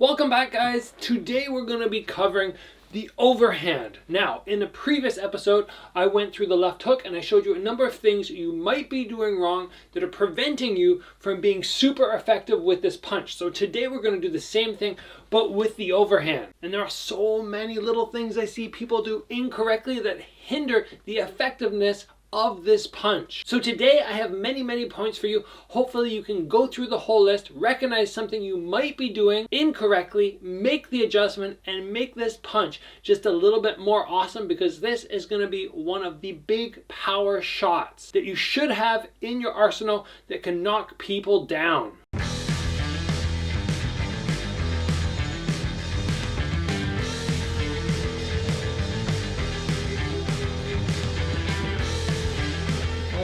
Welcome back, guys. Today we're going to be covering the overhand. Now, in the previous episode, I went through the left hook and I showed you a number of things you might be doing wrong that are preventing you from being super effective with this punch. So today we're going to do the same thing, but with the overhand. And there are so many little things I see people do incorrectly that hinder the effectiveness of this punch. So today I have many points for you. Hopefully you can go through the whole list, recognize something you might be doing incorrectly, make the adjustment, and make this punch just a little bit more awesome, because this is going to be one of the big power shots that you should have in your arsenal that can knock people down.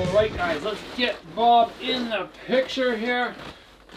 Alright guys, let's get Bob in the picture here.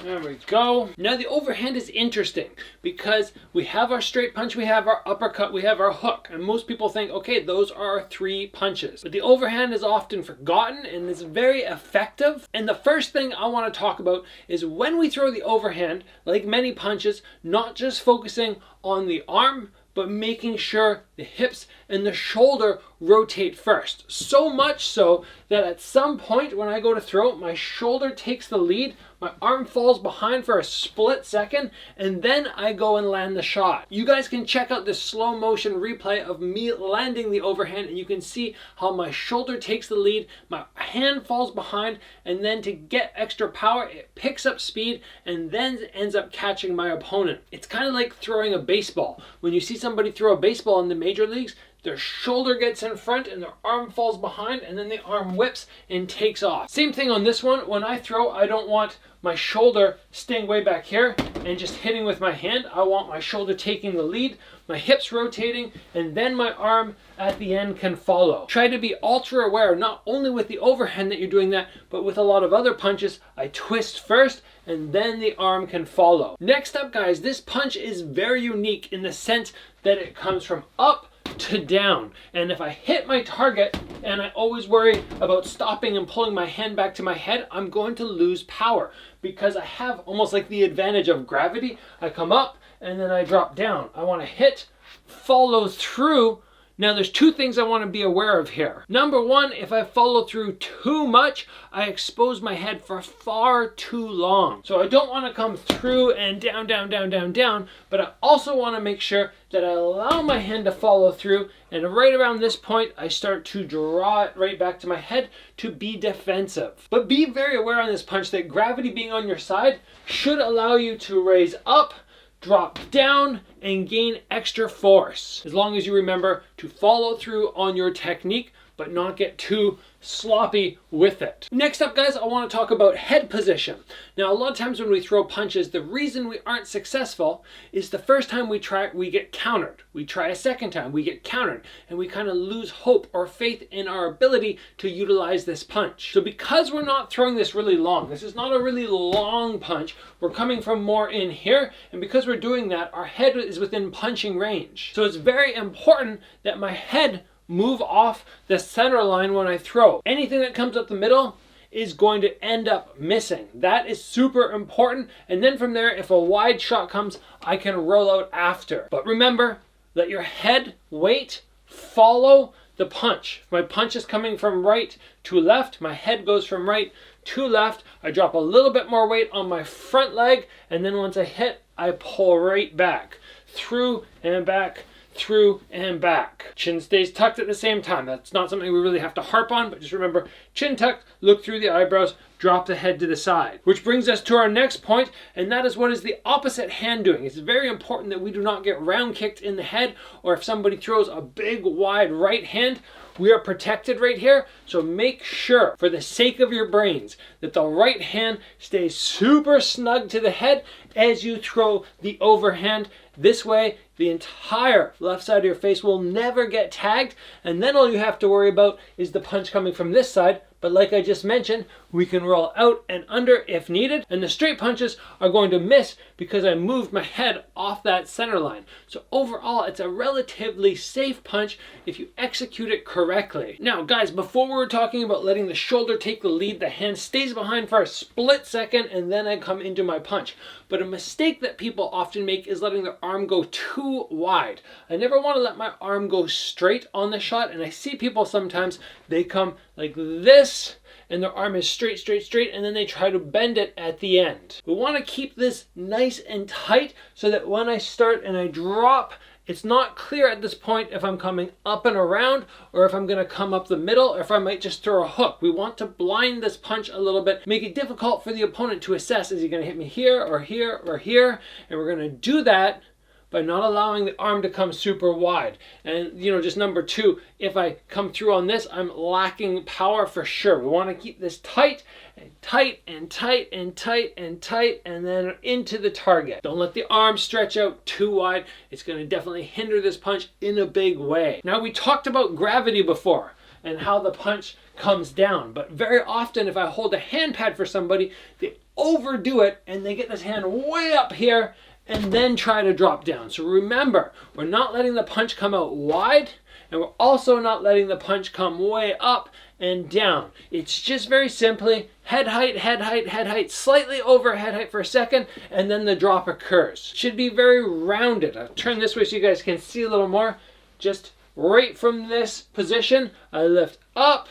There we go. Now the overhand is interesting because we have our straight punch, we have our uppercut, we have our hook. And most people think, okay, those are our 3 punches. But the overhand is often forgotten and is very effective. And the first thing I want to talk about is when we throw the overhand, like many punches, not just focusing on the arm, but making sure the hips and the shoulder rotate first. So much so that at some point when I go to throw, my shoulder takes the lead, my arm falls behind for a split second, and then I go and land the shot. You guys can check out this slow motion replay of me landing the overhand, and you can see how my shoulder takes the lead, my hand falls behind, and then to get extra power, it picks up speed and then ends up catching my opponent. It's kind of like throwing a baseball. When you see somebody throw a baseball in the major leagues, their shoulder gets in front and their arm falls behind, and then the arm whips and takes off. Same thing on this one. When I throw, I don't want my shoulder staying way back here and just hitting with my hand. I want my shoulder taking the lead, my hips rotating, and then my arm at the end can follow. Try to be ultra aware, not only with the overhand that you're doing that, but with a lot of other punches. I twist first and then the arm can follow. Next up, guys, this punch is very unique in the sense that it comes from up to down. And if I hit my target and I always worry about stopping and pulling my hand back to my head, I'm going to lose power because I have almost like the advantage of gravity. I come up and then I drop down. I want to hit, follow through. Now there's 2 things I want to be aware of here. Number 1, if I follow through too much, I expose my head for far too long. So I don't want to come through and down, but I also want to make sure that I allow my hand to follow through, and right around this point, I start to draw it right back to my head to be defensive. But be very aware on this punch that gravity being on your side should allow you to raise up, drop down, and gain extra force, as long as you remember to follow through on your technique but not get too sloppy with it. Next up, guys, I want to talk about head position. Now, a lot of times when we throw punches, the reason we aren't successful is the first time we try, we get countered. We try a second time, we get countered, and we kind of lose hope or faith in our ability to utilize this punch. So because we're not throwing this really long, this is not a really long punch, we're coming from more in here, and because we're doing that, our head is within punching range. So it's very important that my head move off the center line when I throw. Anything that comes up the middle is going to end up missing. That is super important. And then from there, if a wide shot comes, I can roll out after. But remember, let your head weight follow the punch. If my punch is coming from right to left, my head goes from right to left. I drop a little bit more weight on my front leg, and then once I hit, I pull right back, through and back, through and back. Chin stays tucked at the same time. That's not something we really have to harp on, but just remember, chin tucked, look through the eyebrows, drop the head to the side. Which brings us to our next point, and that is what is the opposite hand doing. It's very important that we do not get round kicked in the head, or if somebody throws a big wide right hand, we are protected right here. So make sure, for the sake of your brains, that the right hand stays super snug to the head as you throw the overhand. This way, the entire left side of your face will never get tagged, and then all you have to worry about is the punch coming from this side. But like I just mentioned, We can roll out and under if needed, and the straight punches are going to miss because I moved my head off that center line. So overall, it's a relatively safe punch if you execute it correctly. Now guys, before we were talking about letting the shoulder take the lead, the hand stays behind for a split second and then I come into my punch. But a mistake that people often make is letting their arm go too wide. I never want to let my arm go straight on the shot, and I see people sometimes, they come like this and their arm is straight, straight, straight, and then they try to bend it at the end. We want to keep this nice and tight so that when I start and I drop, it's not clear at this point if I'm coming up and around or if I'm going to come up the middle or if I might just throw a hook. We want to blind this punch a little bit, make it difficult for the opponent to assess, is he going to hit me here or here or here? And we're going to do that by not allowing the arm to come super wide. And just number two, if I come through on this, I'm lacking power for sure. We want to keep this tight and tight and tight and tight and tight and then into the target. Don't let the arm stretch out too wide. It's going to definitely hinder this punch in a big way. Now, we talked about gravity before and how the punch comes down, but very often if I hold a hand pad for somebody, they overdo it and they get this hand way up here and then try to drop down. So remember, we're not letting the punch come out wide, and we're also not letting the punch come way up and down. It's just very simply head height, head height, head height, slightly over head height for a second, and then the drop occurs. Should be very rounded. I'll turn this way so you guys can see a little more. Just right from this position, I lift up,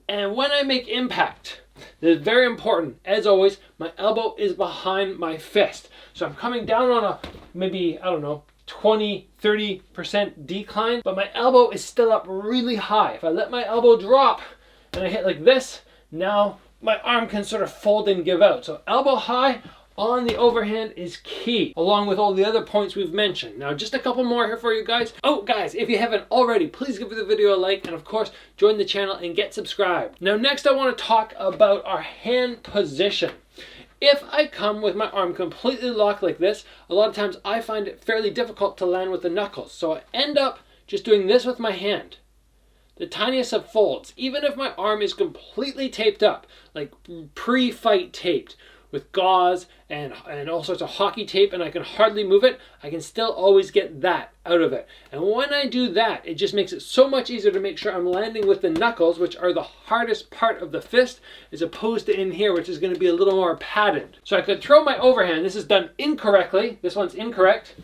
and when I make impact, this is very important. As always, my elbow is behind my fist. So I'm coming down on a maybe, 20, 30% decline, but my elbow is still up really high. If I let my elbow drop and I hit like this, now my arm can sort of fold and give out. So elbow high on the overhand is key, along with all the other points we've mentioned. Now, just a couple more here for you guys. Oh, guys, if you haven't already, please give the video a like, and of course, join the channel and get subscribed. Now, next I want to talk about our hand position. If I come with my arm completely locked like this, a lot of times I find it fairly difficult to land with the knuckles. So I end up just doing this with my hand. The tiniest of folds, even if my arm is completely taped up, like pre-fight taped, with gauze and all sorts of hockey tape, and I can hardly move it, I can still always get that out of it. And when I do that, it just makes it so much easier to make sure I'm landing with the knuckles, which are the hardest part of the fist, as opposed to in here, which is going to be a little more padded. So I could throw my overhand. This is done incorrectly. This one's incorrect.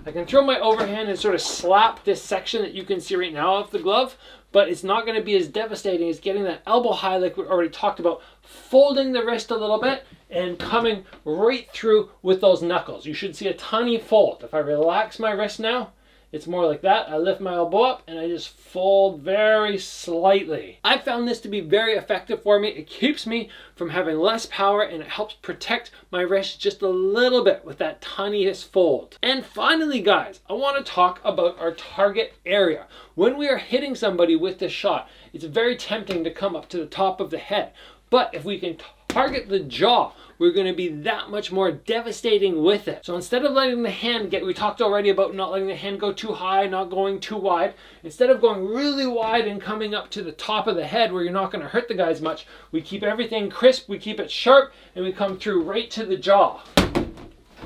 I can throw my overhand and sort of slap this section that you can see right now of the glove, but it's not going to be as devastating as getting that elbow high like we already talked about, folding the wrist a little bit and coming right through with those knuckles. You should see a tiny fold. If I relax my wrist now, it's more like that. I lift my elbow up and I just fold very slightly. I found this to be very effective for me. It keeps me from having less power and it helps protect my wrist just a little bit with that tiniest fold. And finally, guys, I want to talk about our target area. When we are hitting somebody with this shot, it's very tempting to come up to the top of the head. But if we can target the jaw, we're going to be that much more devastating with it. So instead of letting the hand we talked already about not letting the hand go too high, not going too wide. Instead of going really wide and coming up to the top of the head where you're not going to hurt the guys much, we keep everything crisp, we keep it sharp, and we come through right to the jaw.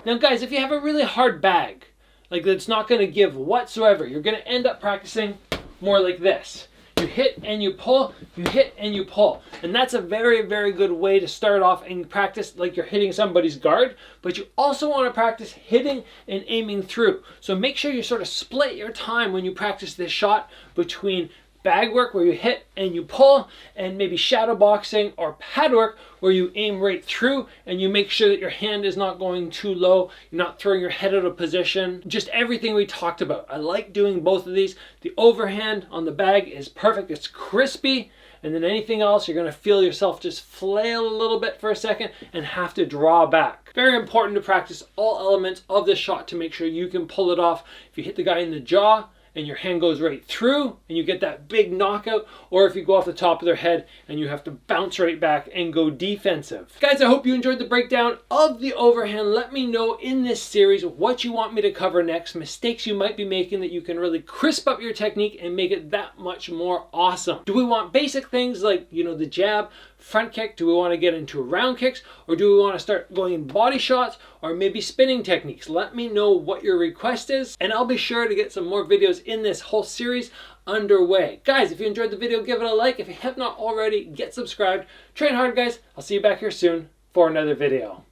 Now guys, if you have a really hard bag, like that's not going to give whatsoever, you're going to end up practicing more like this. You hit and you pull, you hit and you pull. And that's a very, very good way to start off and practice like you're hitting somebody's guard, but you also want to practice hitting and aiming through. So make sure you sort of split your time when you practice this shot between bag work where you hit and you pull, and maybe shadow boxing or pad work where you aim right through and you make sure that your hand is not going too low, you're not throwing your head out of position. Just everything we talked about. I like doing both of these. The overhand on the bag is perfect. It's crispy, and then anything else, you're going to feel yourself just flail a little bit for a second and have to draw back. Very important to practice all elements of the shot to make sure you can pull it off. If you hit the guy in the jaw, and your hand goes right through and you get that big knockout, or if you go off the top of their head and you have to bounce right back and go defensive. Guys, I hope you enjoyed the breakdown of the overhand. Let me know in this series what you want me to cover next, mistakes you might be making that you can really crisp up your technique and make it that much more awesome. Do we want basic things like, the jab, front kick? Do we want to get into round kicks? Or do we want to start going in body shots or maybe spinning techniques? Let me know what your request is, and I'll be sure to get some more videos in this whole series underway. Guys, if you enjoyed the video, give it a like. If you have not already, get subscribed. Train hard, guys. I'll see you back here soon for another video.